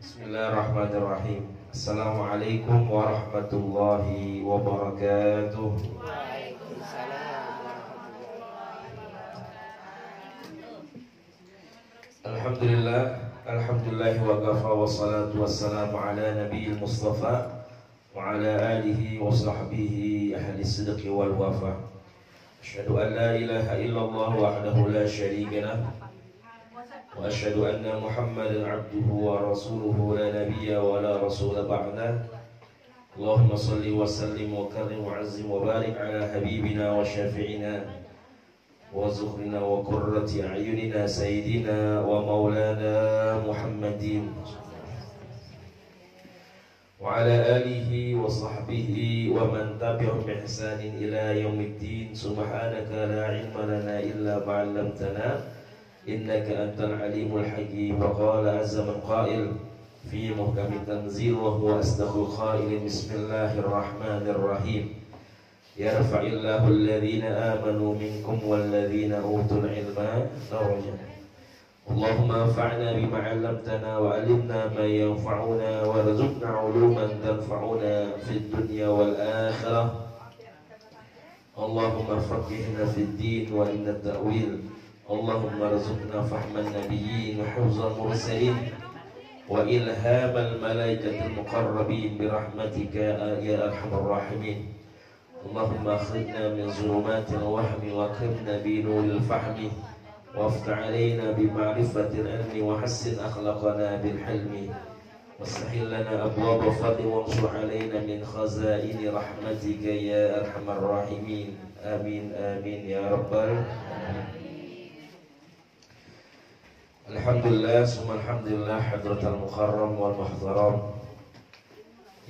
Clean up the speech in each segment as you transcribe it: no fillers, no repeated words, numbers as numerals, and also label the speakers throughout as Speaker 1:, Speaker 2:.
Speaker 1: Bismillahirrahmanirrahim. Assalamualaikum warahmatullahi wabarakatuh.
Speaker 2: Waalaikumsalam.
Speaker 1: Alhamdulillah wa kafa wa salatu wassalamu ala nabiyil mustafa wa ala alihi wa sahbihi ahli sidqi wal wafa. Asyhadu an la ilaha illallah wahdahu la syarika lah wa asyhadu anna Muhammadan abduhu wa rasuluhu la nabiyya wa la rasula ba'dah. Allahumma salli wa sallim wa karim wa azzim wa barik ala habibina wa syafi'ina wa zuhrina wa qurrati a'yunina sayyidina wa maulana Muhammadin wa ala alihi wa sahbihi wa man tabi'ahum bi ihsanin ila yaumiddin. Subhanaka la ilma lana illa ma 'allamtana innaka antal alimul hakim. Wa qala azza min qail fi muhkamit tanzil wa huwa asdaqul qailin. Bismillahirrahmanirrahim. Yarfa'illahu alladhina amanu minkum walladhina utul ilma darajat. Allahumma anfa'na bima 'allamtana wa 'allimna ma yanfa'una warzuqna 'uluman tanfa'una fid dunya wal akhirah. Allahumma faqihna fid din wa inna ta'wil. Allahumma arzuqna fahman nabiyyin wa hifzal mursalin wa ilhamal malaikatil muqarrabin birahmatika ya arhamar rahimin. Allahumma akhrijna min zulumatil wahmi wa akrimna bi nuril fahmi waftah alaina bi ma'rifatil ilmi wa hassin akhlaqana bil hilmi wastahil lana abwaaba fadli wansur alaina min khazaini rahmatika ya arhamar rahimin. Amin amin ya rabbal alamin. Alhamdulillah, summa alhamdulillah hadratal mukarram wal muhtaram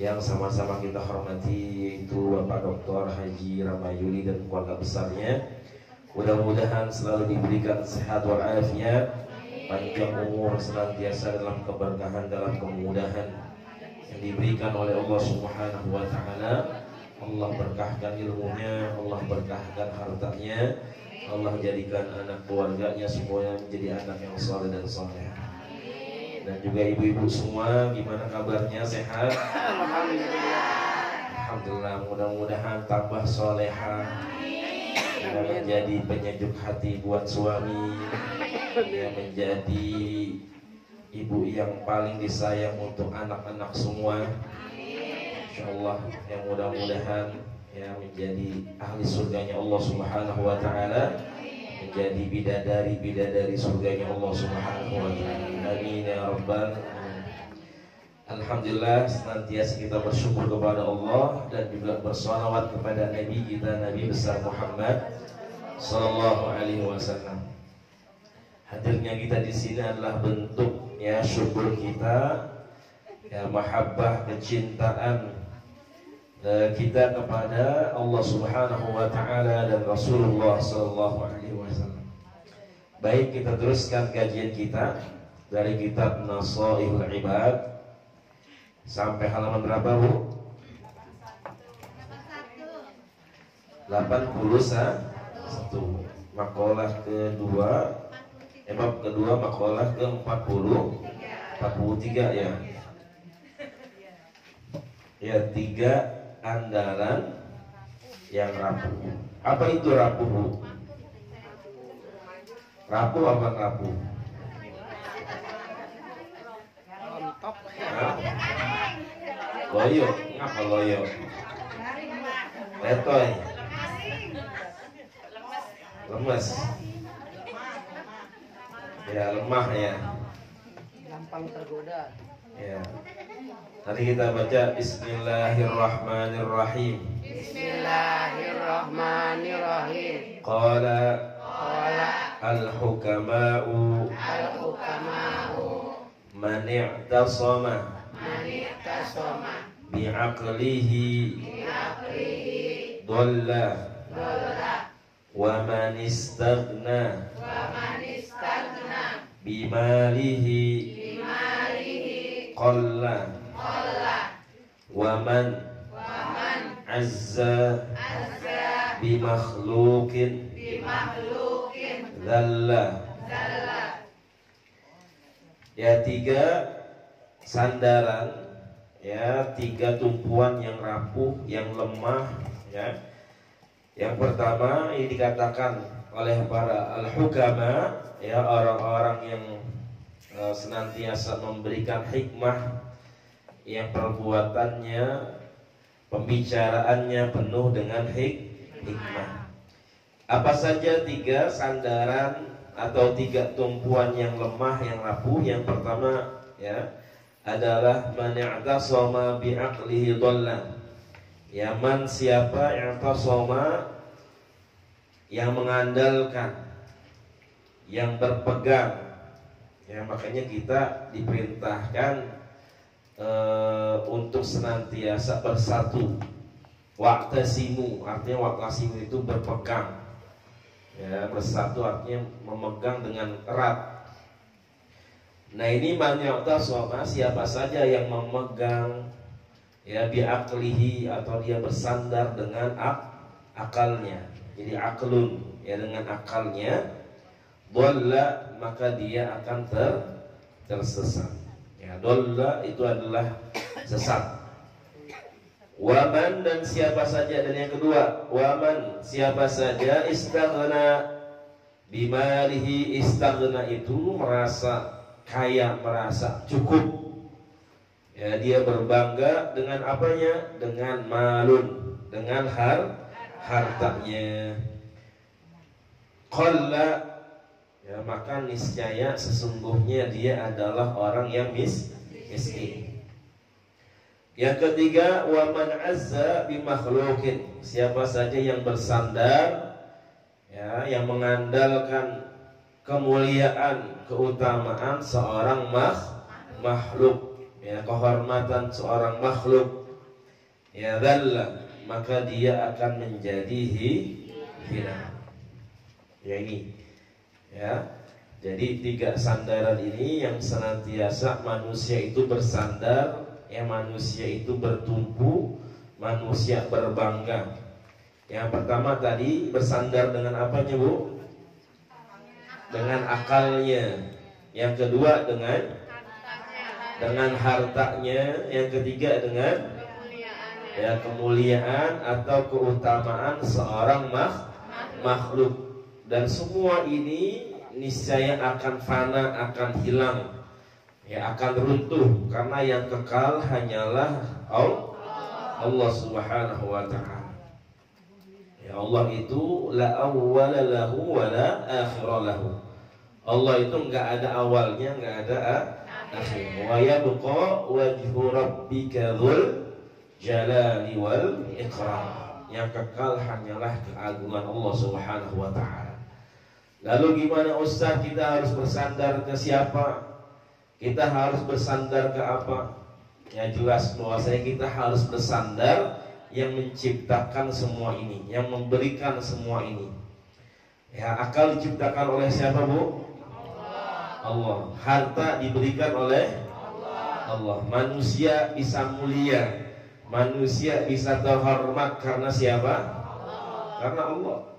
Speaker 1: yang sama-sama kita hormati, yaitu Bapak Dr. Haji Ramayuli dan keluarga besarnya. Mudah-mudahan selalu diberikan sehat walafiat, panjang umur, senantiasa dalam keberkahan, dalam kemudahan yang diberikan oleh Allah Subhanahu wa taala. Allah berkahkan ilmunya, Allah berkahkan hartanya, Allah jadikan anak keluarganya semuanya menjadi anak yang saleh dan saleh. Dan juga ibu-ibu semua, gimana kabarnya? Sehat? Alhamdulillah. Mudah-mudahan tambah soleha, menjadi penyejuk hati buat suami, yang menjadi ibu yang paling disayang untuk anak-anak semua. InsyaAllah yang mudah-mudahan ya menjadi ahli surganya Allah Subhanahu wa taala, menjadi bidadari surganya Allah Subhanahu wa taala. Amin ya rabbal alamin. Alhamdulillah, senantiasa kita bersyukur kepada Allah dan juga bersalawat kepada Nabi kita, Nabi besar Muhammad sallallahu alaihi wasallam. Hadirnya kita di sini adalah bentuk ya syukur kita, ya mahabbah, kecintaan kita kepada Allah Subhanahu wa taala dan Rasulullah sallallahu alaihi wasallam. Baik, kita teruskan kajian kita dari kitab Nasaihul Ibad sampai halaman berapa, Bu? 81. Makalah kedua, bab kedua, makalah ke-40 43 ya. Ya, 3 andalan yang rapuh. Apa itu rapuh, Bu? Rapuh apa rapuh? Loyo, ngapa loyo? Letoy. Lemes. Ya, lemah ya.
Speaker 2: Gampang tergoda.
Speaker 1: Ya. Tadi kita baca Bismillahirrahmanirrahim.
Speaker 2: Bismillahirrahmanirrahim.
Speaker 1: Qala al-hukama'u man i'tasama bi'aqlihi dhalla wa man istaghna bimalihi qalla wa man azza bimakhluqin dhalla. Ya, 3 sandaran, ya, 3 tumpuan yang rapuh, yang lemah, ya. Yang pertama ini dikatakan oleh para al-hukama, ya, orang-orang yang senantiasa memberikan hikmah, yang perbuatannya, pembicaraannya penuh dengan hikmah. Apa saja 3 sandaran atau 3 tumpuan yang lemah, yang rapuh? Yang pertama, ya, adalah man i'tasama bi'aqlihi dhalla. Ya, man siapa yang i'tasama, yang mengandalkan, yang berpegang. Ya, makanya kita diperintahkan untuk senantiasa bersatu. Wa'tasimu, artinya wa'tasimu itu berpegang. Ya, bersatu artinya memegang dengan erat. Nah, ini man ya'tasama, siapa saja yang memegang, ya, bi'aqlihi, atau dia bersandar dengan akalnya. Jadi aklun, ya, dengan akalnya, dhalla, maka dia akan tersesat. Ya, dhalla itu adalah sesat. Waman, dan siapa saja, dan yang kedua, waman, siapa saja istaghna bimalihi. Istaghna itu merasa kaya, merasa cukup. Ya, dia berbangga dengan apanya? Dengan malun, dengan hartanya. Qalla, ya, maka niscaya sesungguhnya dia adalah orang yang miskin. Yang ketiga, wa man azza bi makhluqin, siapa saja yang bersandar, ya, yang mengandalkan kemuliaan, keutamaan seorang makhluk, ya, kehormatan seorang makhluk, ya, dzalla, maka dia akan menjadi hina. Ya, ini, ya. Jadi 3 sandaran ini yang senantiasa manusia itu bersandar, ya, manusia itu bertumpu, manusia berbangga. Yang pertama tadi bersandar dengan apanya, Bu? Dengan akalnya. Yang kedua dengan hartanya. Yang ketiga dengan, ya, kemuliaan atau keutamaan seorang makhluk. Dan semua ini niscaya akan fana, akan hilang, ya, akan runtuh, karena yang kekal hanyalah Allah Subhanahu wa ta'ala. Ya, Allah itu la awwala lahu wa la akhira lahu. Allah itu enggak ada awalnya, enggak ada akhir. Wa yabqa wajhu rabbika dzul jalali wal ikram. Yang kekal hanyalah keagungan Allah Subhanahu wa ta'ala. Lalu gimana, Ustaz? Kita harus bersandar ke siapa? Kita harus bersandar ke apa? Ya, jelas bahwasanya kita harus bersandar yang menciptakan semua ini, yang memberikan semua ini. Ya, akal diciptakan oleh siapa, Bu? Allah. Harta diberikan oleh Allah. Manusia bisa mulia, manusia bisa terhormat karena siapa? Karena Allah.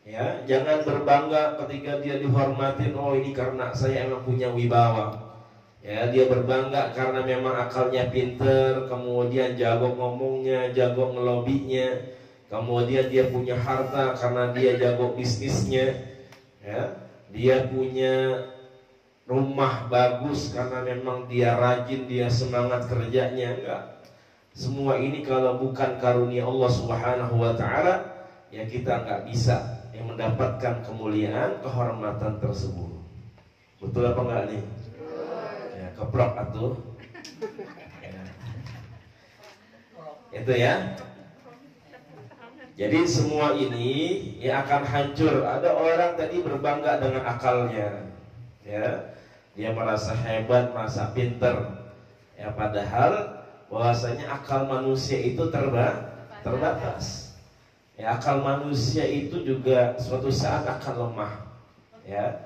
Speaker 1: Ya, jangan berbangga ketika dia dihormatin, oh ini karena saya emang punya wibawa. Ya, dia berbangga karena memang akalnya pinter, kemudian jago ngomongnya, jago ngelobinya, kemudian dia punya harta karena dia jago bisnisnya. Ya, dia punya rumah bagus karena memang dia rajin, dia semangat kerjanya. Enggak. Semua ini kalau bukan karunia Allah Subhanahu wa ta'ala, ya kita enggak bisa yang mendapatkan kemuliaan, kehormatan tersebut. Betul apa enggak nih? Ya, keprok atuh. Ya. Itu ya. Jadi semua ini ya akan hancur. Ada orang tadi berbangga dengan akalnya, ya, dia merasa hebat, merasa pinter, ya, padahal bahwasanya akal manusia itu terbatas. Ya, akal manusia itu juga suatu saat akan lemah. Ya,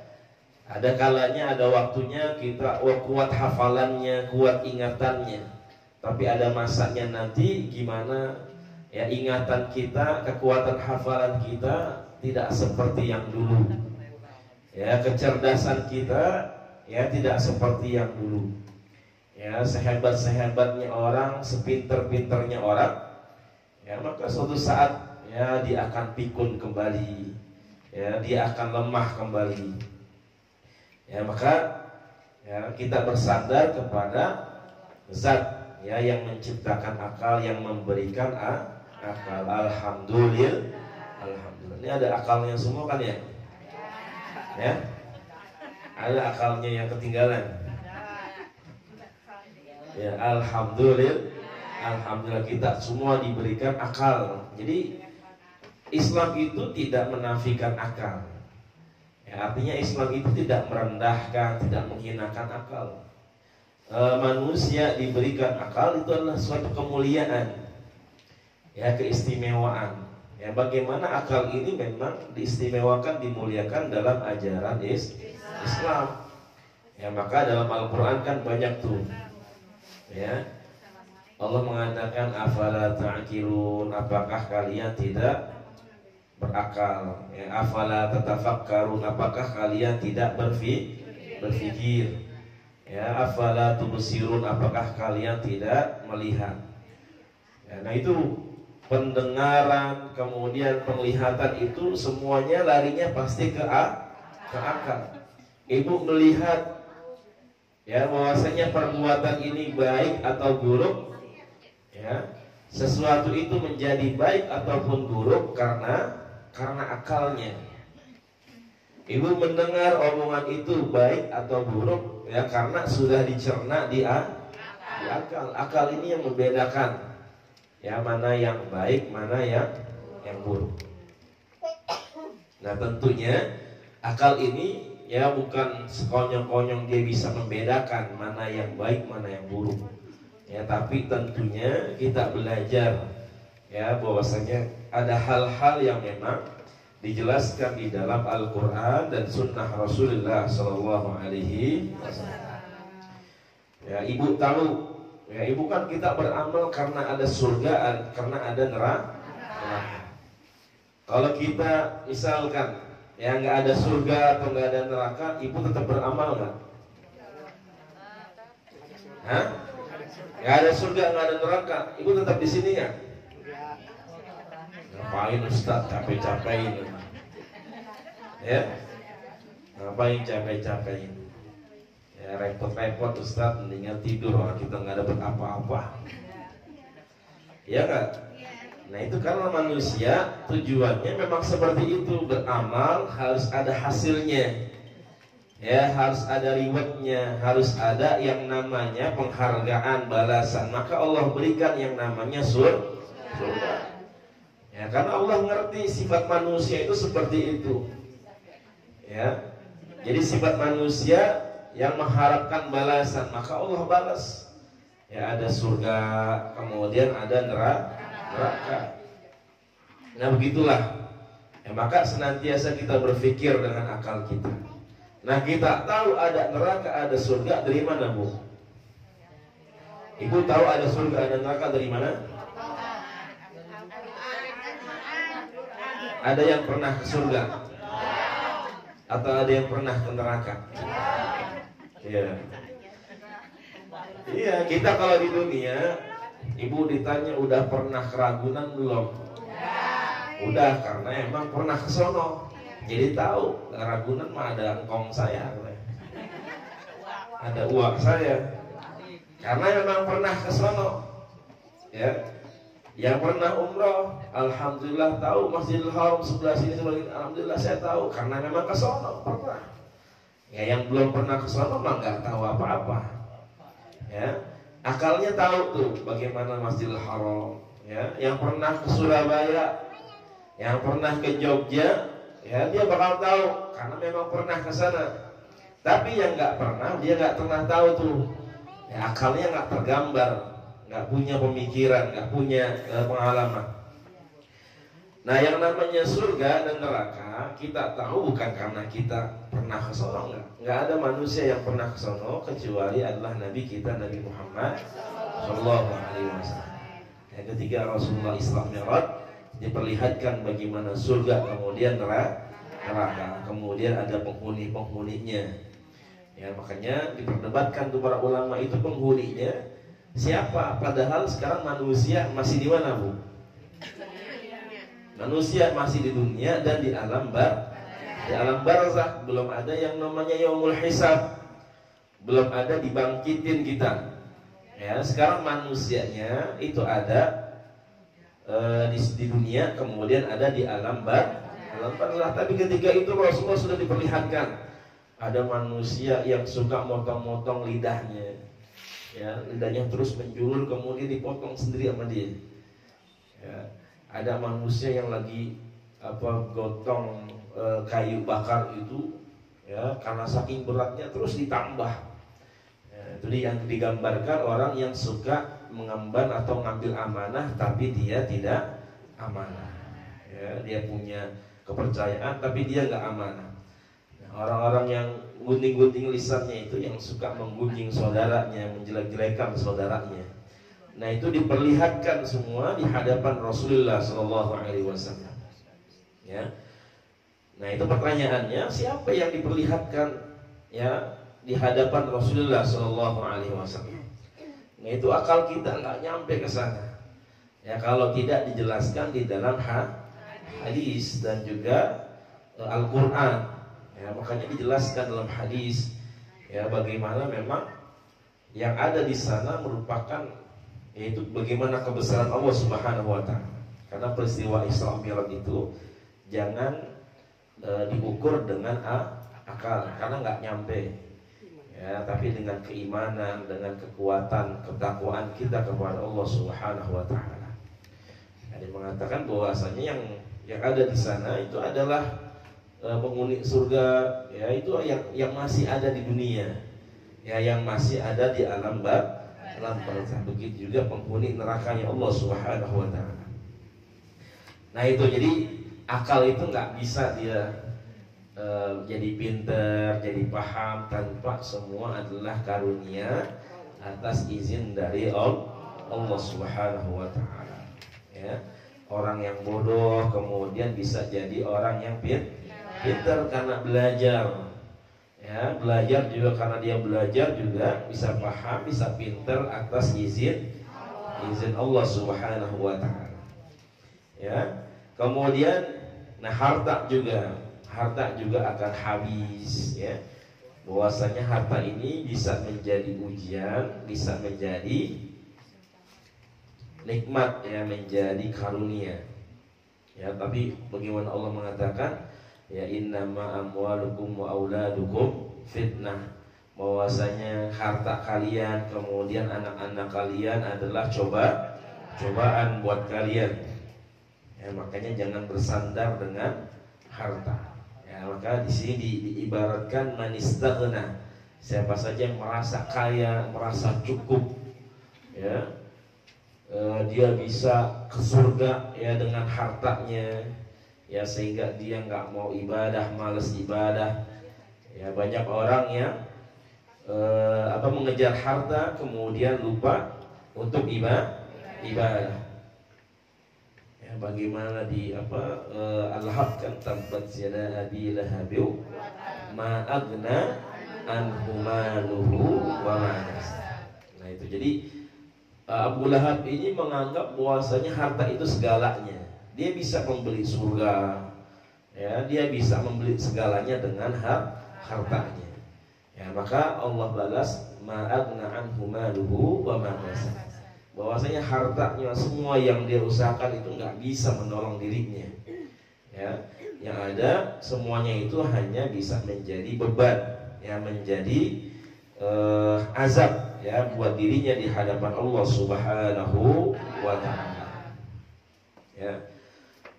Speaker 1: ada kalanya, ada waktunya kita kuat hafalannya, kuat ingatannya. Tapi ada masanya nanti gimana? Ya, ingatan kita, kekuatan hafalan kita tidak seperti yang dulu. Ya, kecerdasan kita ya tidak seperti yang dulu. ya sehebat-sehebatnya orang, sepinter-pinternya orang, ya maka suatu saat ya dia akan pikun kembali, ya dia akan lemah kembali. Ya maka ya kita bersandar kepada Zat ya yang menciptakan akal, yang memberikan akal. Alhamdulillah. Alhamdulillah. Ini ada akalnya semua kan ya? Ya. Ada akalnya yang ketinggalan. Ya, alhamdulillah. Alhamdulillah kita semua diberikan akal. Jadi Islam itu tidak menafikan akal. Ya, artinya Islam itu tidak merendahkan, tidak menghinakan akal. Manusia diberikan akal itu adalah suatu kemuliaan, ya keistimewaan. Ya bagaimana akal ini memang diistimewakan, dimuliakan dalam ajaran Islam. Ya maka dalam Al-Quran kan banyak tuh. Ya Allah mengatakan afala ta'qilun, apakah kalian tidak berakal? Ya afala tatafakkarun, apakah kalian tidak berpikir? Ya afala tubsirun, apakah kalian tidak melihat? Ya, nah itu pendengaran, kemudian penglihatan itu semuanya larinya pasti ke akal. Ibu melihat ya bahwasanya perbuatan ini baik atau buruk, ya sesuatu itu menjadi baik ataupun buruk karena akalnya. Ibu mendengar omongan itu baik atau buruk ya karena sudah dicerna di akal. Akal ini yang membedakan ya mana yang baik, mana yang buruk. Nah tentunya akal ini ya bukan sekonyong-konyong dia bisa membedakan mana yang baik, mana yang buruk. Ya tapi tentunya kita belajar ya bahwasanya ada hal-hal yang memang dijelaskan di dalam Al-Quran dan Sunnah Rasulullah Sallallahu Alaihi Wasallam. Ya ibu tahu, ya ibu kan kita beramal karena ada surga, karena ada neraka. Kalau kita misalkan ya nggak ada surga atau nggak ada neraka, ibu tetap beramal nggak? Hah? Nggak ada surga, nggak ada neraka, ibu tetap di sini ya? Ngapain Ustaz capek-capekin? Ya, ngapain capek-capekin? Ya repot-repot Ustaz, mendingan tidur, orang kita nggak dapat apa-apa. Ya nggak? Nah itu karena manusia tujuannya memang seperti itu, beramal harus ada hasilnya. Ya harus ada rewardnya, harus ada yang namanya penghargaan, balasan. Maka Allah berikan yang namanya surga. Ya, karena Allah ngerti sifat manusia itu seperti itu. Ya. Jadi sifat manusia yang mengharapkan balasan, maka Allah balas. Ya, ada surga, kemudian ada neraka. Nah, begitulah. Ya, maka senantiasa kita berpikir dengan akal kita. Nah, kita tahu ada neraka, ada surga dari mana, Bu? Ibu tahu ada surga, ada neraka dari mana? Ada yang pernah ke surga? Atau ada yang pernah ke neraka? Iya. Iya, kita kalau di dunia, ibu ditanya udah pernah ke Ragunan belum? Udah, karena emang pernah ke sono. Jadi tahu, Ragunan mah ada engkong saya, ada uang saya. Karena memang pernah ke sono. Ya. Yang pernah umroh, alhamdulillah tahu Masjidil Haram sebelah sini, alhamdulillah saya tahu karena memang ke sono pernah. Ya yang belum pernah ke sono mah nggak tahu apa-apa. Ya, akalnya tahu tuh bagaimana Masjidil Haram. Ya, yang pernah ke Surabaya, yang pernah ke Jogja, ya dia bakal tahu karena memang pernah ke sana. Tapi yang nggak pernah, dia nggak pernah tahu tuh. Ya, akalnya nggak tergambar. Nggak punya pemikiran, nggak punya pengalaman. Nah yang namanya surga dan neraka kita tahu bukan karena kita pernah ke sono, nggak ada manusia yang pernah ke sono kecuali adalah Nabi kita, Nabi Muhammad Sallallahu Alaihi Wasallam. Yang ketiga Rasulullah Islam Mi'raj diperlihatkan bagaimana surga kemudian neraka, kemudian ada penghuni-penghuninya. Ya, makanya diperdebatkan tuh para ulama itu penghuninya siapa? Padahal sekarang manusia masih di mana, Bu? Manusia masih di dunia dan di alam barzakh, belum ada yang namanya yaumul hisab. Belum ada dibangkitin kita. Ya, sekarang manusianya itu ada di dunia, kemudian ada di alam barzakh. Tapi ketika itu Rasulullah sudah diperlihatkan ada manusia yang suka motong-motong lidahnya. Ya, lidahnya terus menjulur kemudian dipotong sendiri sama dia. Ya, ada manusia yang lagi gotong kayu bakar itu, ya, karena saking beratnya terus ditambah. Ya, itu yang digambarkan orang yang suka mengemban atau ngambil amanah tapi dia tidak amanah. Ya, dia punya kepercayaan tapi dia nggak amanah. Orang-orang yang gunting-gunting lisannya itu yang suka menggunjing saudaranya, menjelek-jelekan saudaranya. Nah, itu diperlihatkan semua di hadapan Rasulullah SAW. Ya. Nah, itu pertanyaannya, siapa yang diperlihatkan ya di hadapan Rasulullah SAW? Nah, itu akal kita nggak nyampe ke sana. Ya, kalau tidak dijelaskan di dalam hadis dan juga Al-Quran. Ya, makanya dijelaskan dalam hadis ya bagaimana memang yang ada di sana merupakan yaitu bagaimana kebesaran Allah Subhanahu wa taala. Karena peristiwa Isra Mi'raj itu jangan diukur dengan akal karena nggak nyampe. Ya, tapi dengan keimanan, dengan kekuatan, ketakwaan kita kepada Allah Subhanahu wa taala. Ada mengatakan bahwasanya yang ada di sana itu adalah penghuni surga, ya itu yang masih ada di dunia, ya yang masih ada di alam barzakh. Begitu juga penghuni nerakanya Allah Subhanahu wa taala. Nah, itu jadi akal itu nggak bisa dia jadi pinter, jadi paham tanpa semua adalah karunia atas izin dari Allah Subhanahu wa taala. Ya, orang yang bodoh kemudian bisa jadi orang yang pintar karena belajar. Ya, belajar juga karena dia belajar juga bisa paham, bisa pintar atas izin Allah Subhanahu wa taala. Ya. Kemudian harta juga akan habis, ya. Bahwasanya harta ini bisa menjadi ujian, bisa menjadi nikmat, ya, menjadi karunia. Ya, tapi bagaimana Allah mengatakan ya innama amwalukum wa auladukum fitnah, bahwasanya harta kalian kemudian anak-anak kalian adalah cobaan buat kalian. Ya, makanya jangan bersandar dengan harta. Ya, maka di sini diibaratkan manistaghna, siapa saja yang merasa kaya, merasa cukup, ya, dia bisa ke surga ya dengan hartanya. Ya, sehingga dia nggak mau ibadah, malas ibadah. Ya, banyak orang yang mengejar harta kemudian lupa untuk ibadah. Ya, bagaimana di Al-Haq kan tabbat yada abi lahabiu ma agna anhu maluhu wa ma kasab. Nah, itu jadi Abu Lahab ini menganggap bahwasanya harta itu segalanya. Dia bisa membeli surga, ya, dia bisa membeli segalanya dengan hartanya. Ya, maka Allah balas ma'agna anhu maluhu wa ma kasab. Bahwasanya hartanya semua yang dia usahakan itu nggak bisa menolong dirinya. Ya, yang ada semuanya itu hanya bisa menjadi beban, ya, menjadi azab, ya, buat dirinya di hadapan Allah Subhanahu wa taala. Ya.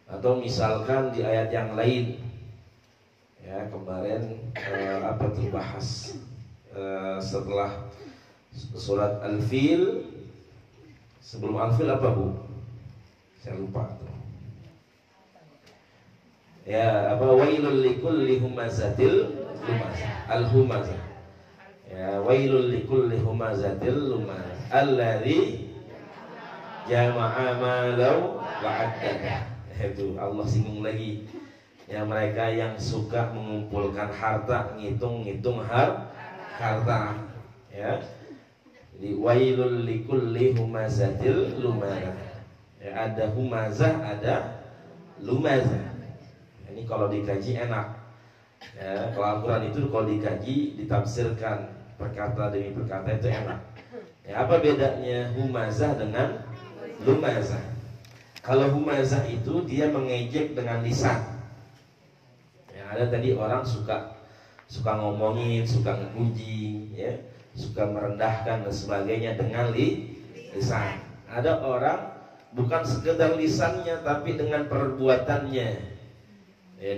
Speaker 1: Atau misalkan di ayat yang lain, ya, kemarin dibahas setelah surat Al-Fil. Sebelum Al-Fil apa, Bu? Saya lupa tuh. Ya, wailul likulli humazatil lumazah. Al-humazah. Ya, wailul likulli humazatil lumazah alladzi jama'a malau wa'addadah. Itu Allah singgung lagi, ya, mereka yang suka mengumpulkan harta, ngitung-ngitung harta. Ya. Jadi wailul likulli humazatil lumazah. Ya, ada humazah, ada lumazah. Ini kalau dikaji enak. Ya, kalau Al-Quran itu kalau dikaji, ditafsirkan perkata demi perkata itu enak. Ya, apa bedanya humazah dengan lumazah? Kalau humazah itu dia mengejek dengan lisan. Ya, ada tadi orang suka ngomongin, suka ngepuji, ya, suka merendahkan dan sebagainya dengan lisan. Ada orang bukan sekedar lisannya tapi dengan perbuatannya. Ya,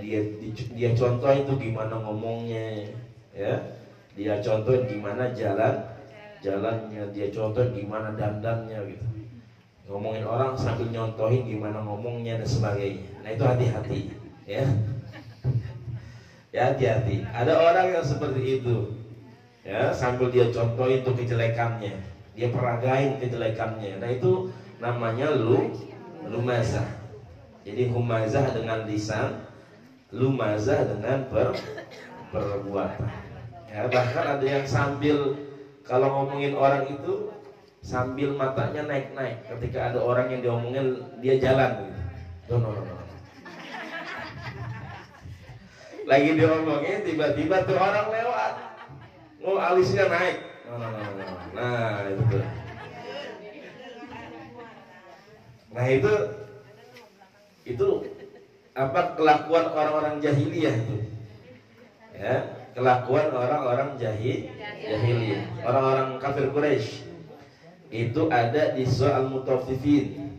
Speaker 1: dia contoh itu gimana ngomongnya, ya. Dia contoh gimana jalannya, dia contoh gimana dandannya gitu. Ngomongin orang sambil nyontohin gimana ngomongnya dan sebagainya. Nah itu hati-hati, ya. Ya hati-hati. Ada orang yang seperti itu, ya, sambil dia contohin tuh kejelekannya, dia peragain kejelekannya. Nah itu namanya lumazah. Jadi humazah dengan lisan, lumazah dengan perbuatan. Ya, bahkan ada yang sambil kalau ngomongin orang itu sambil matanya naik-naik ketika ada orang yang diomongin, dia jalan gitu. No. Lagi diomongin tiba-tiba tuh orang lewat, alisnya naik. No. Nah itu tuh. Nah itu apa kelakuan orang-orang jahiliyah itu, ya, kelakuan orang-orang jahiliyah, orang-orang kafir Quraisy. Itu ada di surah Al-Mutaffifin,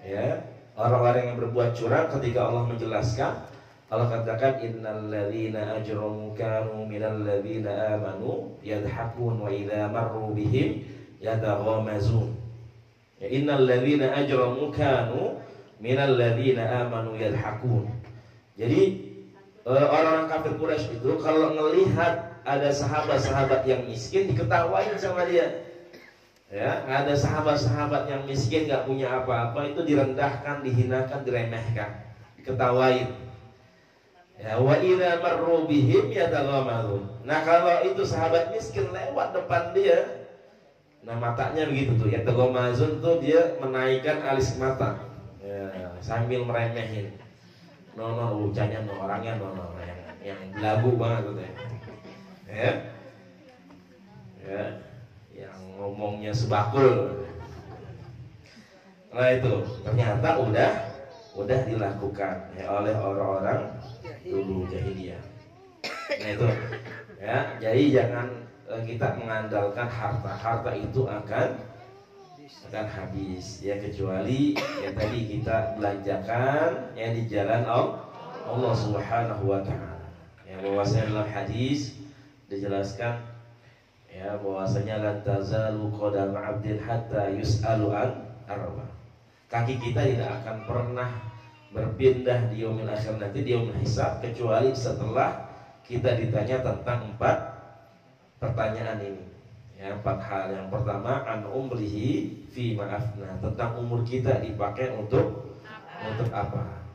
Speaker 1: ya, orang-orang yang berbuat curang. Ketika Allah menjelaskan, Allah katakan innal ladzina ajramu kanu minal ladzina amanu yadhakun wa idza marru bihim yataghamazun. Ya, innal ladzina ajramu kanu minal ladzina amanu yadhakun. Jadi orang-orang kafir Quraisy itu kalau ngelihat ada sahabat-sahabat yang miskin diketawain sama dia. Ya, ada sahabat-sahabat yang miskin gak punya apa-apa itu direndahkan, dihinakan, diremehkan, diketawain. Ya, wa idza marru bihim yataghamazun. Nah, kalau itu sahabat miskin lewat depan dia, nah matanya begitu tuh, yataghamazun tuh dia menaikkan alis mata. Ya, sambil meremehin. No, ucapannya no, orangnya no, yang belagu banget tuh ya. Ya. Yang ngomongnya sebakul. Nah itu ternyata udah dilakukan ya, oleh orang-orang dulu jahiliyah. Nah itu ya, jadi jangan kita mengandalkan harta itu akan habis ya, kecuali yang tadi kita belanjakan yang di jalan Allah Subhanahu wa taala. Ya, bahwasanya dalam hadis dijelaskan ya, bahwasanya la tazalu qadam 'abdin hatta yus'alu an arba. Kaki kita tidak akan pernah berpindah di yaumil akhir nanti, di yaumil hisab, kecuali setelah kita ditanya tentang 4 pertanyaan ini. Ya, 4 hal. Yang pertama an umrihi fi ma'afna, tentang umur kita dipakai untuk apa.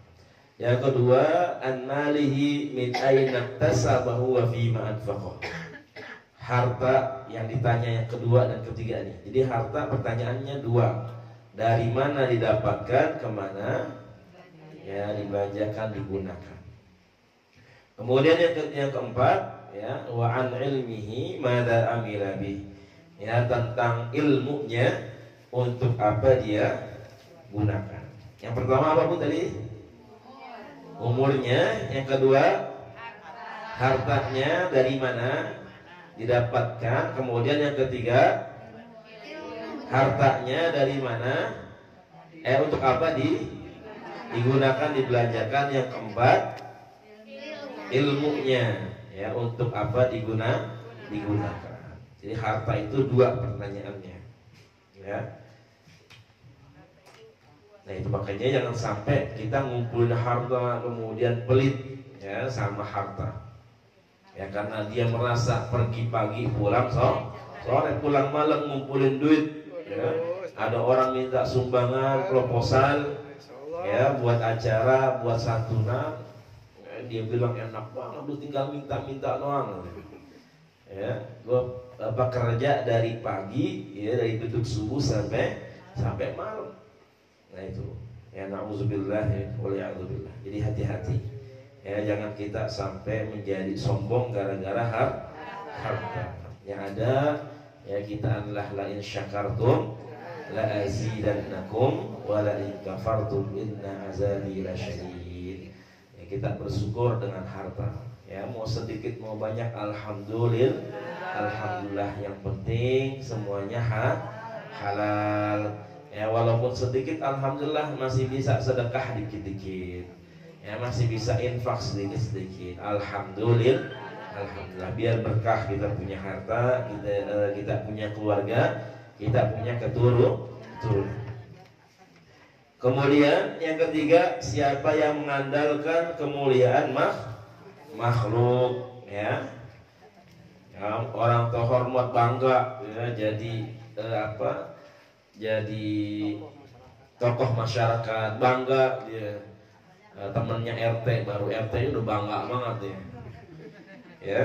Speaker 1: Yang kedua an malihi min aina tasabahu wa fi ma'anfaqah. Harta yang ditanya yang kedua dan ketiga ini. Jadi harta pertanyaannya 2. Dari mana didapatkan, kemana ya dibelanjakan, digunakan. Kemudian yang keempat ya, wa an ilmihi madza amila bih. Ya, tentang ilmunya untuk apa dia gunakan. Yang pertama apa Bu tadi? Umurnya. Yang kedua hartanya dari mana didapatkan. Kemudian yang ketiga hartanya dari mana, untuk apa digunakan, dibelanjakan. Yang keempat ilmunya ya, untuk apa digunakan. Jadi harta itu 2 pertanyaannya ya. Nah itu makanya jangan sampai kita ngumpulin harta kemudian pelit ya sama harta ya, karena dia merasa pergi pagi pulang sore, pulang malam ngumpulin duit ya. Ada orang minta sumbangan proposal ya, buat acara, buat santunan ya, dia bilang enak banget lu tinggal minta doang Ya, gue kerja dari pagi, ya dari duduk subuh sampai malam. Nah itu, ya na'udzubillah ya, waliya'udzubillah. Jadi hati-hati. Ya jangan kita sampai menjadi sombong gara-gara harta. Yang ada ya kita adalah la in syakartum la azidannakum wa la in kafartum inna azabi lasyadid. Ya kita bersyukur dengan harta. Ya mau sedikit mau banyak alhamdulillah yang penting semuanya halal. Ya walaupun sedikit alhamdulillah masih bisa sedekah dikit-dikit. Ya masih bisa infak sedikit-sedikit. Alhamdulillah biar berkah kita punya harta, kita punya keluarga, kita punya keturunan. Kemudian yang ketiga, siapa yang mengandalkan kemuliaan makhluk, ya orang terhormat bangga ya, jadi jadi tokoh masyarakat bangga dia, temennya RT baru RT udah bangga banget ya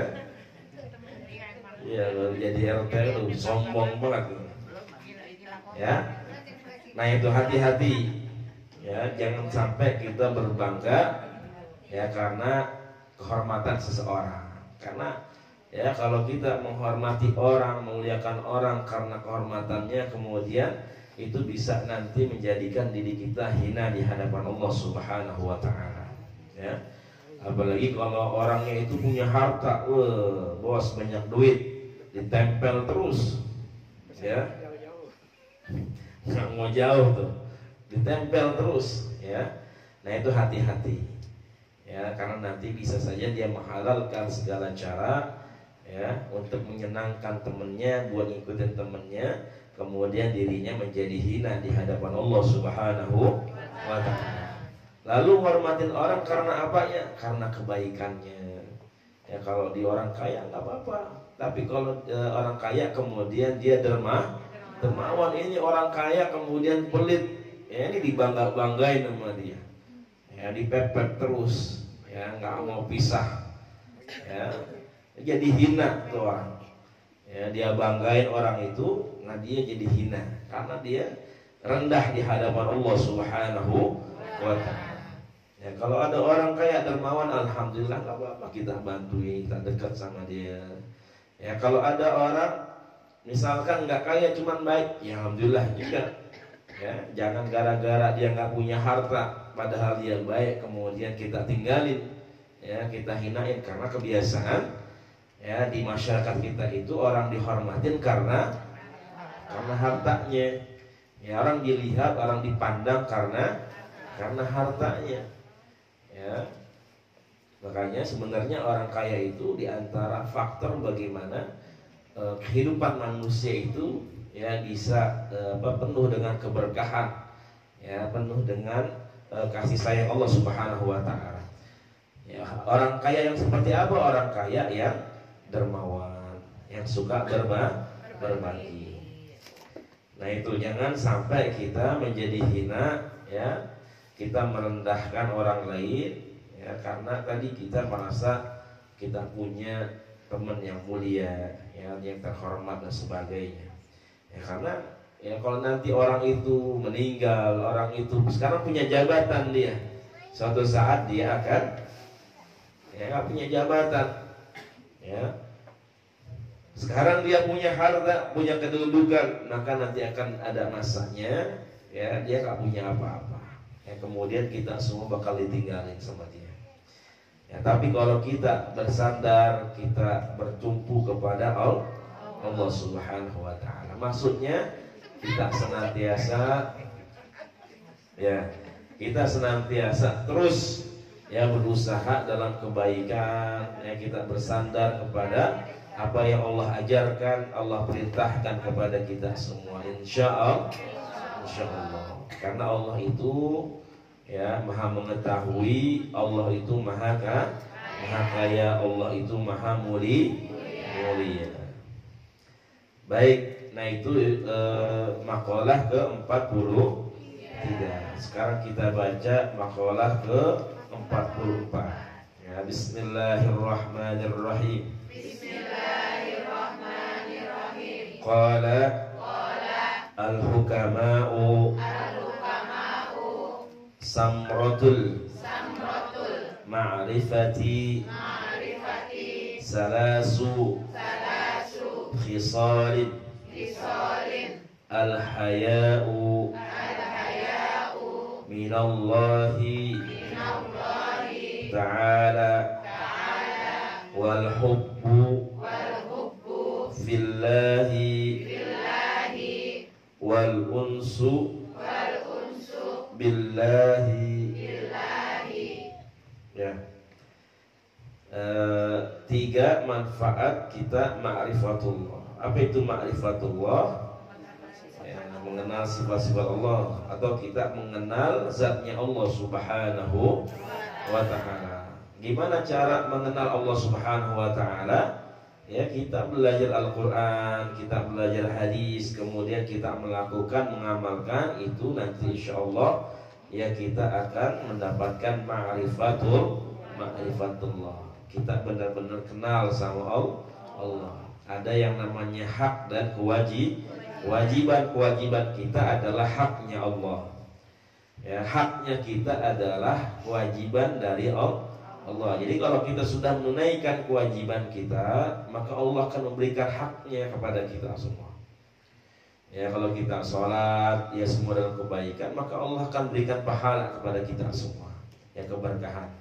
Speaker 1: baru jadi RT udah sombong banget ya. Nah itu hati-hati ya, jangan sampai kita berbangga ya karena kehormatan seseorang. Karena ya kalau kita menghormati orang, memuliakan orang karena kehormatannya, kemudian itu bisa nanti menjadikan diri kita hina di hadapan Allah Subhanahu wa taala. Ya. Apalagi kalau orangnya itu punya harta, bos banyak duit, ditempel terus. Ya. Nggak mau jauh tuh. Ditempel terus, ya. Nah, itu hati-hati. Ya, karena nanti bisa saja dia menghalalkan segala cara ya untuk menyenangkan temannya, buat ngikutin temannya, kemudian dirinya menjadi hina di hadapan Allah Subhanahu wa taala. Lalu hormatin orang karena apanya? Karena kebaikannya. Ya kalau di orang kaya nggak apa-apa, tapi kalau orang kaya kemudian dia dermawan, ini orang kaya kemudian pelit, ya ini dibanggain sama dia. Ya dipepet terus, ya nggak mau pisah, ya jadi hina tuh orang. Ya dia banggain orang itu, nah dia jadi hina karena dia rendah di hadapan Allah Subhanahu wa taala. Ya kalau ada orang kaya dermawan, alhamdulillah nggak apa-apa, kita bantuin, kita dekat sama dia. Ya kalau ada orang misalkan nggak kaya cuman baik, ya alhamdulillah juga. Ya jangan gara-gara dia nggak punya harta padahal dia baik kemudian kita tinggalin, ya kita hinain karena kebiasaan ya di masyarakat kita itu orang dihormatin karena hartanya, ya orang dilihat, orang dipandang karena hartanya, ya makanya sebenarnya orang kaya itu diantara faktor bagaimana kehidupan manusia itu ya bisa penuh dengan keberkahan, ya penuh dengan kasih sayang Allah Subhanahu wa taala. Ya, orang kaya yang seperti apa? Orang kaya yang dermawan, yang suka berbagi. Nah, itu jangan sampai kita menjadi hina ya, kita merendahkan orang lain ya karena tadi kita merasa kita punya teman yang mulia, ya yang terhormat dan sebagainya. Ya karena ya kalau nanti orang itu meninggal, orang itu sekarang punya jabatan dia, suatu saat dia akan ya nggak punya jabatan, ya sekarang dia punya harta, punya kedudukan, maka nanti akan ada masanya ya dia nggak punya apa-apa, ya kemudian kita semua bakal ditinggalin sama dia. Ya tapi kalau kita bersandar, kita bertumpu kepada Allah Subhanahu wa taala, maksudnya kita senantiasa terus ya berusaha dalam kebaikan, ya kita bersandar kepada apa yang Allah ajarkan, Allah perintahkan kepada kita semua, insyaallah. Karena Allah itu ya maha mengetahui, Allah itu maha kaya, Allah itu maha mulia. Baik. Nah itu makalah ke-43. Sekarang kita baca makalah ke-44. Ya, Bismillahirrahmanirrahim.
Speaker 3: Bismillahirrahmanirrahim.
Speaker 1: Qala al-hukama'u samratul ma'rifati salasu khisalin al-haya'u minallahi ta'ala wal hubbu fillahi wal unsu billahi. Ya. Tiga manfaat kita ma'rifatullah. Apa itu ma'rifatullah? Ya, mengenal sifat-sifat Allah, atau kita mengenal zatnya Allah Subhanahu wa ta'ala. Gimana cara mengenal Allah Subhanahu wa ta'ala? Ya, kita belajar Al-Quran, kita belajar hadis, kemudian kita melakukan, mengamalkan itu, nanti insya Allah ya kita akan mendapatkan ma'rifatullah. Kita benar-benar kenal sama Allah. Ada yang namanya hak dan kewajiban kita adalah haknya Allah. Ya, haknya kita adalah kewajiban dari Allah. Jadi kalau kita sudah menunaikan kewajiban kita, maka Allah akan memberikan haknya kepada kita semua. Ya, kalau kita sholat, ya semua dalam kebaikan, maka Allah akan berikan pahala kepada kita semua, ya keberkahan.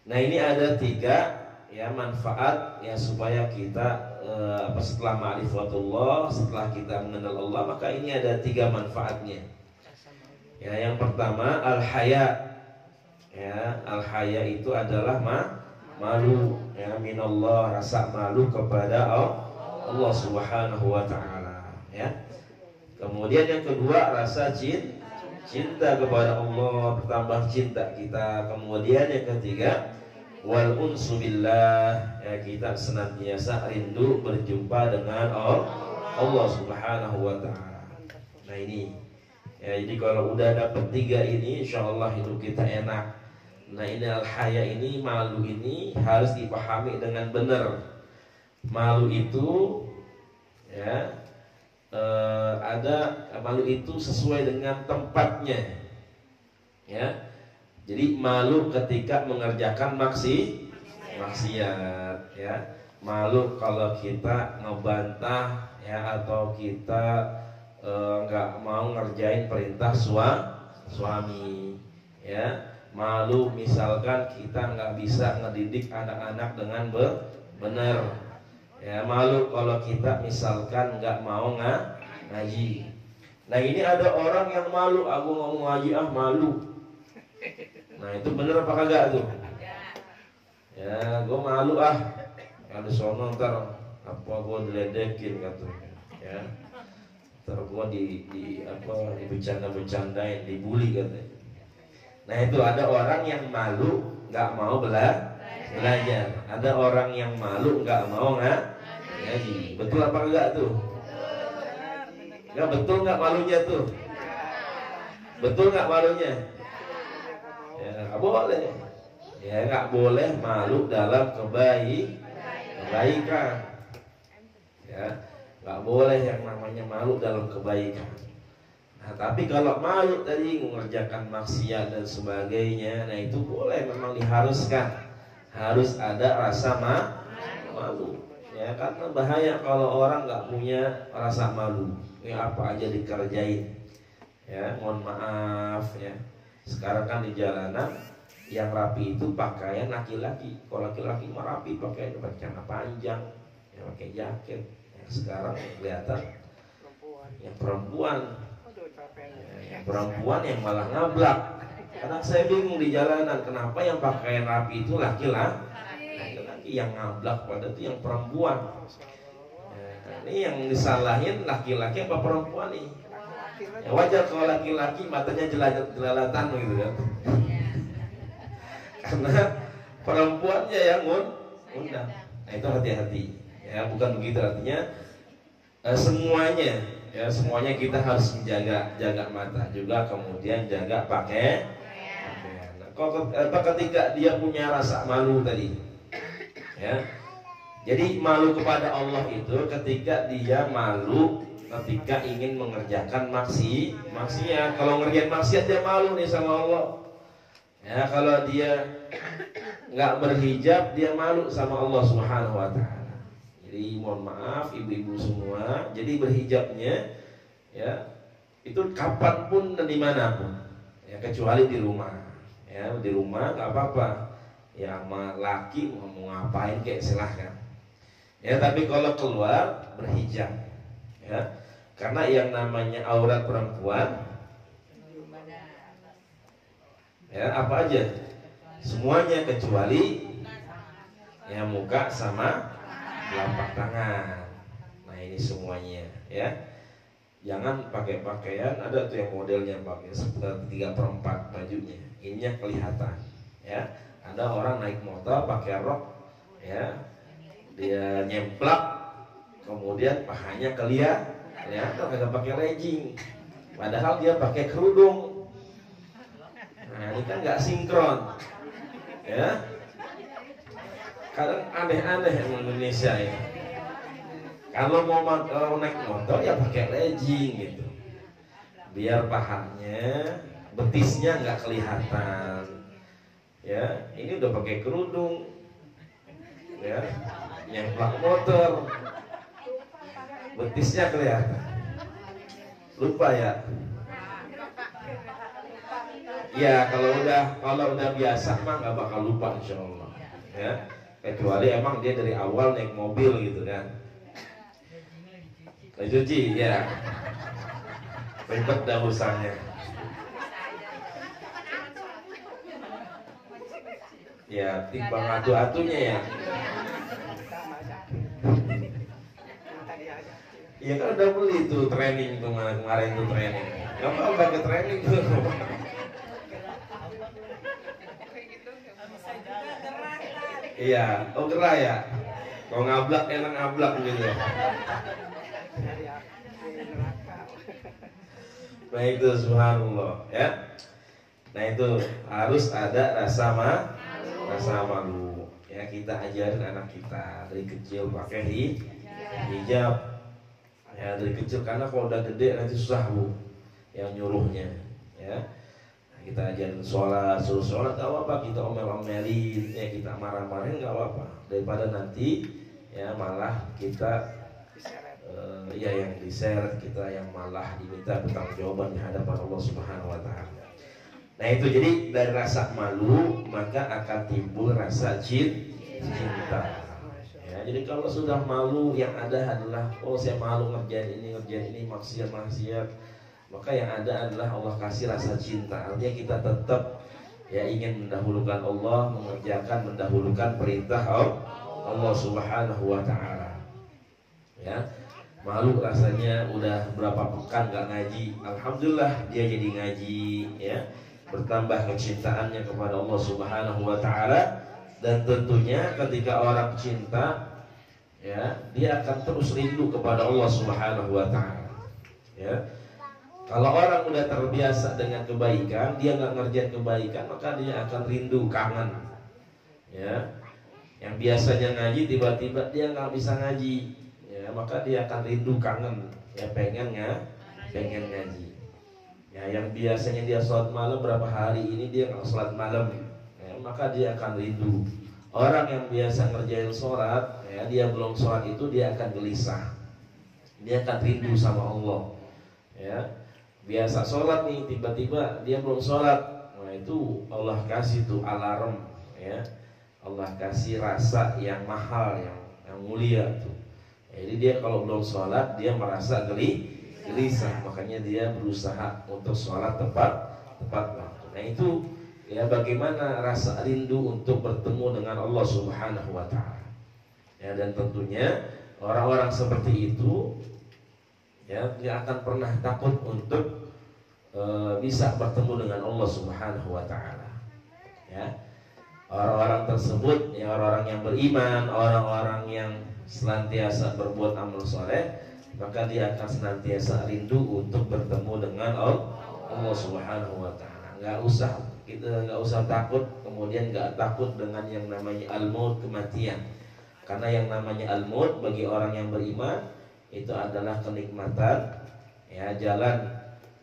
Speaker 1: Nah, ini ada tiga ya manfaat ya supaya kita setelah ma'rifatullah, setelah kita mengenal Allah, maka ini ada tiga manfaatnya. Ya, yang pertama al-haya. Ya, al-haya itu adalah malu, ya, minallah, rasa malu kepada Allah Subhanahu wa ta'ala, ya. Kemudian yang kedua rasa cinta kepada Allah, bertambah cinta kita. Kemudian yang ketiga wal unsu billah, ya, kita senantiasa rindu berjumpa dengan Allah Subhanahu wa ta'ala. Nah, ini ya, jadi kalau udah dapat tiga ini, insyaallah hidup kita enak. Nah, ini al-haya ini, malu ini harus dipahami dengan benar. Malu itu ya ada malu itu sesuai dengan tempatnya. Ya. Jadi malu ketika mengerjakan maksiat, ya. Malu kalau kita ngebantah ya, atau kita nggak mau ngerjain perintah suami, ya. Malu misalkan kita nggak bisa ngedidik anak-anak dengan benar, ya. Malu kalau kita misalkan nggak mau ngaji. Nah, ini ada orang yang malu, aku ngomong ngaji malu. Nah, itu benar apa kagak tuh? Ya, gue malu ada sono ntar apa gue diledekin katanya, ya. Ntar gue dibecanda-becandain, dibully katanya. Nah, itu ada orang yang malu nggak mau belajar. Ada orang yang malu nggak mau ngaji. Betul apa enggak tuh? Nggak betul nggak malunya tuh? Betul nggak malunya? Ya nggak boleh. Ya nggak boleh malu dalam kebaikan. Ya nggak boleh yang namanya malu dalam kebaikan. Nah, tapi kalau malu tadi mengerjakan maksiat dan sebagainya, nah itu boleh, memang diharuskan. Harus ada rasa malu. Ya, karena bahaya kalau orang nggak punya rasa malu. Ya, apa aja dikerjain. Ya, mohon maaf ya. Sekarang kan di jalanan yang rapi itu pakaian laki-laki. Kalau laki-laki mah rapi pakai celana panjang, ya pakai jaket. Ya, sekarang kelihatan yang perempuan yang malah ngablak. Karena saya bingung di jalanan, kenapa yang pakaian rapi itu laki-laki, yang ngablak pada itu yang perempuan. Ini yang disalahin laki-laki apa perempuan nih? Ya, wajar kalau laki-laki matanya jelalatan gitu kan. Karena perempuannya yang ngundang. Nah, itu hati-hati. Ya, bukan begitu artinya semuanya. Ya, semuanya kita harus jaga mata juga, kemudian jaga pakaian. Nah, ketika dia punya rasa malu tadi, ya, Jadi malu kepada Allah itu ketika dia malu ketika ingin mengerjakan maksiat. Kalau ngerjain maksiat dia malu nih sama Allah. Ya, kalau dia nggak berhijab dia malu sama Allah Subhanahu wa taala. Jadi mohon maaf ibu-ibu semua, jadi berhijabnya ya itu kapanpun dan dimanapun. Ya kecuali di rumah. Ya di rumah nggak apa-apa. Ya sama laki mau ngapain kayak silahkan. Ya tapi kalau keluar berhijab, ya karena yang namanya aurat perempuan, ya apa aja, semuanya kecuali ya muka sama telapak tangan. Nah ini semuanya, ya jangan pakai pakaian ada tuh yang modelnya pakai 3/4 bajunya, ininya kelihatan, ya ada orang naik motor pakai rok, ya dia nyemplak, kemudian pahanya kelihatan kagak pakai legging, padahal dia pakai kerudung. Nah ini kan nggak sinkron, ya. Kadang aneh-aneh emang Indonesia ya. Kalau mau naik motor ya pakai legging gitu, biar pahanya, betisnya nggak kelihatan. Ya ini udah pakai kerudung, ya nyemplak motor, betisnya kelihatan. Lupa ya. Ya kalau udah biasa mah nggak bakal lupa insya Allah. Ya kecuali emang dia dari awal naik mobil gitu kan. Cuci ya. Ribet dah usahanya. Ya timbang atu-atunya ya. Iya kan udah beli tuh training kemarin tuh training. Gak mau pakai training tuh. Iya, oh gerah ya. Kalau ngablak enak ngablak gitu. Nah itu subhanallah ya. Nah itu harus ada rasa malu. Ya kita ajarin anak kita dari kecil pakai hijab. Ya dari kecil, karena kalau udah gede nanti susah bu yang nyuruhnya, ya kita ajarin sholat, suruh sholat gak apa-apa, kita omel-omelin, ya kita marah-marahin gak apa-apa, daripada nanti ya malah kita ya yang diseret, kita yang malah diminta pertanggungjawaban di hadapan Allah Subhanahu wa taala. Nah itu jadi dari rasa malu maka akan timbul rasa cinta. Ya, jadi kalau sudah malu yang ada adalah saya malu ngerjain ini maksiat, maka yang ada adalah Allah kasih rasa cinta. Artinya kita tetap ya ingin mendahulukan Allah, mendahulukan perintah Allah Subhanahu wa taala. Ya. Malu rasanya udah berapa pekan gak ngaji, alhamdulillah dia jadi ngaji, ya bertambah kecintaannya kepada Allah Subhanahu wa taala. Dan tentunya ketika orang cinta, ya dia akan terus rindu kepada Allah Subhanahu wa taala. Ya. Kalau orang udah terbiasa dengan kebaikan, dia nggak ngerjain kebaikan, maka dia akan rindu, kangen. Ya. Yang biasanya ngaji tiba-tiba dia nggak bisa ngaji, ya maka dia akan rindu, kangen, ya pengen ngaji. Ya yang biasanya dia sholat malam berapa hari ini dia nggak sholat malam, maka dia akan rindu. Orang yang biasa ngerjain sholat, ya, dia belum sholat itu dia akan gelisah, dia akan rindu sama Allah. Ya, biasa sholat nih, tiba-tiba dia belum sholat, nah itu Allah kasih tuh alarm, ya, Allah kasih rasa yang mahal, yang mulia tuh. Jadi dia kalau belum sholat dia merasa gelisah, makanya dia berusaha untuk sholat tepat waktu. Nah itu ya bagaimana rasa rindu untuk bertemu dengan Allah Subhanahu wa taala. Ya dan tentunya orang-orang seperti itu ya tidak akan pernah takut untuk bisa bertemu dengan Allah Subhanahu wa taala. Ya. Orang-orang tersebut ya orang-orang yang beriman, orang-orang yang senantiasa berbuat amal soleh, maka dia akan senantiasa rindu untuk bertemu dengan Allah Subhanahu wa taala. Kita nggak usah takut, kemudian nggak takut dengan yang namanya al-maut, kematian. Karena yang namanya al-maut bagi orang yang beriman itu adalah kenikmatan, ya, jalan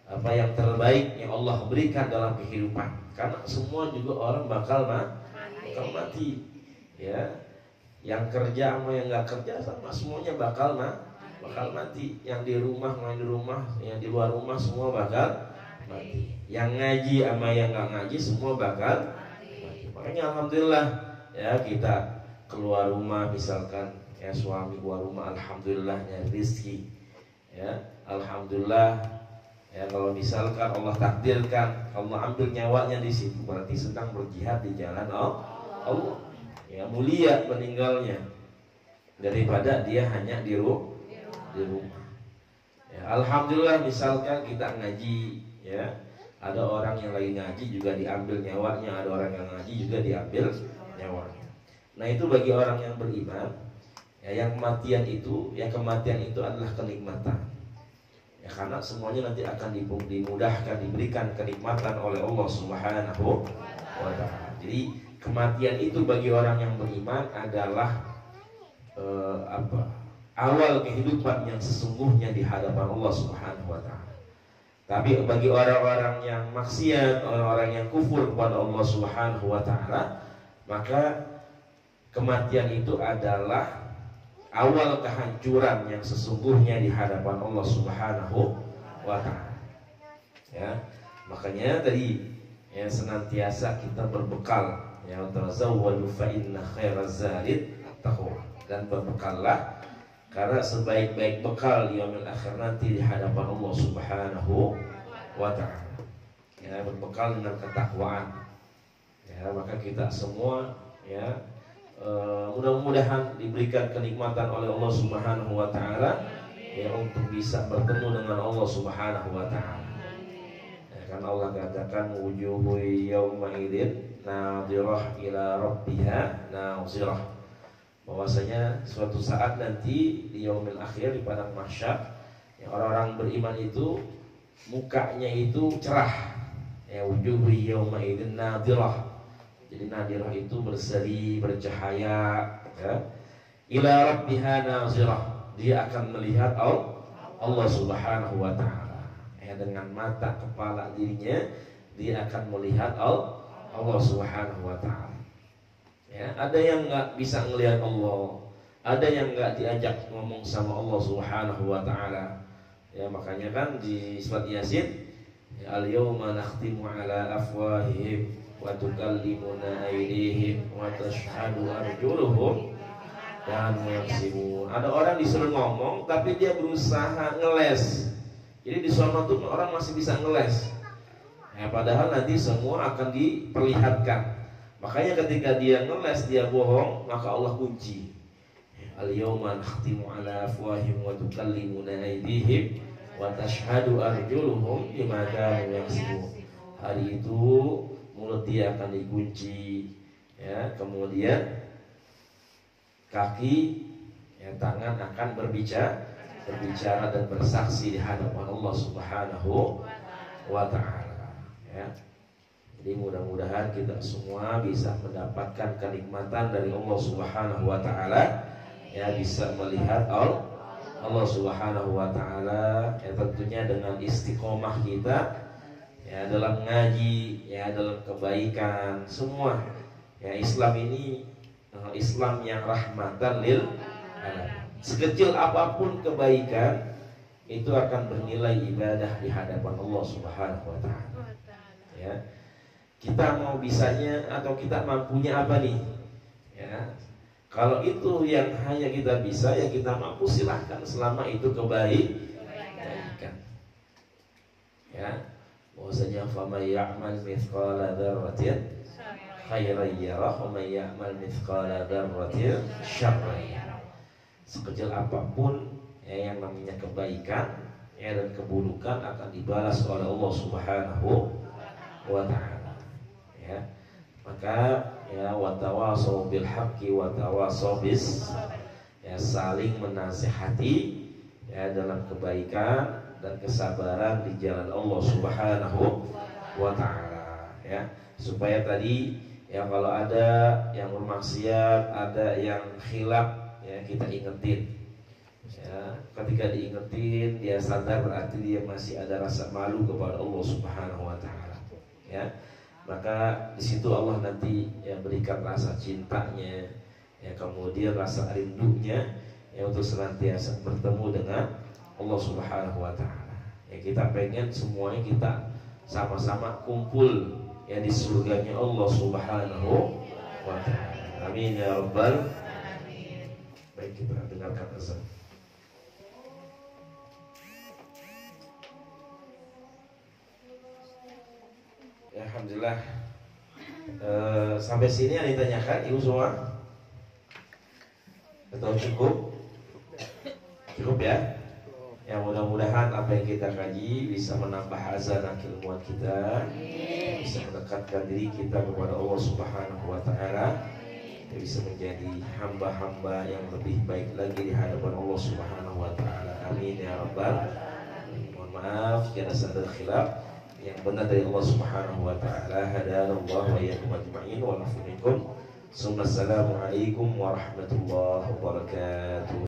Speaker 1: apa yang terbaik yang Allah berikan dalam kehidupan. Karena semua juga orang bakal mati, ya. Yang kerja sama yang nggak kerja sama, semuanya bakal mati. Yang di rumah main di rumah, yang di luar rumah semua bakal mati. Yang ngaji sama yang nggak ngaji semua bakal mati. Makanya alhamdulillah, ya, kita keluar rumah misalkan, ya, suami keluar rumah, alhamdulillah nyari rezeki, ya, alhamdulillah, ya. Kalau misalkan Allah takdirkan Allah ambil nyawanya di situ, berarti sedang berjihad di jalan Allah, ya, mulia meninggalnya daripada dia hanya di rumah, ya. Alhamdulillah misalkan kita ngaji, ya, ada orang yang lagi ngaji juga diambil nyawanya, ada orang yang ngaji juga diambil nyawanya. Nah, itu bagi orang yang beriman, ya, yang kematian itu adalah kenikmatan, ya, karena semuanya nanti akan dimudahkan, diberikan kenikmatan oleh Allah Subhanahu wa ta'ala. Jadi kematian itu bagi orang yang beriman adalah awal kehidupan yang sesungguhnya di hadapan Allah Subhanahu wa ta'ala. Tapi bagi orang-orang yang maksiat, orang-orang yang kufur kepada Allah Subhanahu wa ta'ala, maka kematian itu adalah awal kehancuran yang sesungguhnya di hadapan Allah Subhanahu wa ta'ala, ya. Makanya tadi, ya, senantiasa kita berbekal, ya, tazawwadu fa inna khairaz zadi taqwa, dan berbekallah karena sebaik-baik bekal di yaumil akhir nanti di hadapan Allah Subhanahu wa ta'ala, ya, berbekal dengan ketakwaan, ya. Maka kita semua, ya, mudah-mudahan diberikan kenikmatan oleh Allah Subhanahu wa ta'ala, ya, untuk bisa bertemu dengan Allah Subhanahu wa ta'ala, ya, karena Allah katakan wujuhu yawma idzin nadhirah ila rabbiha nazirah, bahwasanya suatu saat nanti di yaumil akhir, di padang mahsyar, ya, orang-orang beriman itu mukanya itu cerah, ya, wujuhu yawma idzin nadhirah. Jadi nadirah itu berseri, bercahaya, ya. Ila rabbiha nazirah, dia akan melihat Allah Subhanahu wa ta'ala, ya, dengan mata kepala dirinya dia akan melihat Allah Subhanahu wa ta'ala, ya. Ada yang nggak bisa melihat Allah, ada yang nggak diajak ngomong sama Allah Subhanahu wa ta'ala, ya. Makanya kan di surat Yasin, ya, al-yawma nakhtimu ala afwahihim wa tukallimuna aydihim wa tashhadu arjuluhum dan yaksibun. Ada orang disuruh ngomong tapi dia berusaha ngeles. Jadi di sono tuh orang masih bisa ngeles, ya, padahal nanti semua akan diperlihatkan. Makanya ketika dia ngeles, dia bohong, maka Allah kunci. Al-yawma nakhtimu ala afwahihim wa tukallimuna aydihim wa tashhadu arjuluhum bima kanu yaksibun. Hari itu mulut dia akan dikunci, ya, kemudian kaki, ya, tangan akan berbicara dan bersaksi di hadapan Allah Subhanahu wa ta'ala, ya. Jadi mudah-mudahan kita semua bisa mendapatkan kenikmatan dari Allah Subhanahu wa ta'ala, ya, bisa melihat Allah Subhanahu wa ta'ala, ya, tentunya dengan istiqomah kita, ya, dalam ngaji, ya, dalam kebaikan semua, ya. Islam ini Islam yang rahmatan lil alamin. Sekecil apapun kebaikan itu akan bernilai ibadah di hadapan Allah Subhanahu wa ta'ala, ya. Kita mau bisanya atau kita mampunya apa nih, ya. Kalau itu yang hanya kita bisa, ya, kita mampu, silahkan, selama itu kebaikan, ya. Bahwasanya faman ya'mal mithqala dzarratin khairan yarah wa man ya'mal mithqala dzarratin syarran yarah. Sekecil apapun, ya, yang namanya kebaikan, ya, dan keburukan akan dibalas oleh Allah Subhanahu wa ta'ala, ya. Maka, ya, watawasau bil haqqi watawasau bis, ya, saling menasihati, ya, dalam kebaikan dan kesabaran di jalan Allah Subhanahu wa ta'ala, ya, supaya tadi, Ya kalau ada yang bermaksiat, ada yang khilaf, ya kita ingetin. Ya, ketika diingetin dia sadar berarti dia masih ada rasa malu kepada Allah Subhanahu wa taala. Ya. Maka di situ Allah nanti ya berikan rasa cintanya, ya kemudian rasa rindunya ya untuk senantiasa bertemu dengan Allah Subhanahu wa taala. Ya kita pengen semuanya kita sama-sama kumpul ya di surganya Allah Subhanahu wa taala. Amin ya rabbal alamin. Baik, kita dengarkan azan. Ya, alhamdulillah. Sampai sini yang ditanyakan ibu semua? Atau cukup? Cukup ya? Ya mudah-mudahan apa yang kita kaji bisa menambah hazanah keilmuan kita, bisa mendekatkan diri kita kepada Allah Subhanahu wa taala, bisa menjadi hamba-hamba yang lebih baik lagi di hadapan Allah Subhanahu wa taala. Amin ya rabbal alamin. Mohon maaf jika ada khilaf. Yang benar dari Allah Subhanahu wa taala. Hadanallahu wa iyyakum ajma'in wa nafa'akum. Assalamualaikum warahmatullahi wabarakatuh.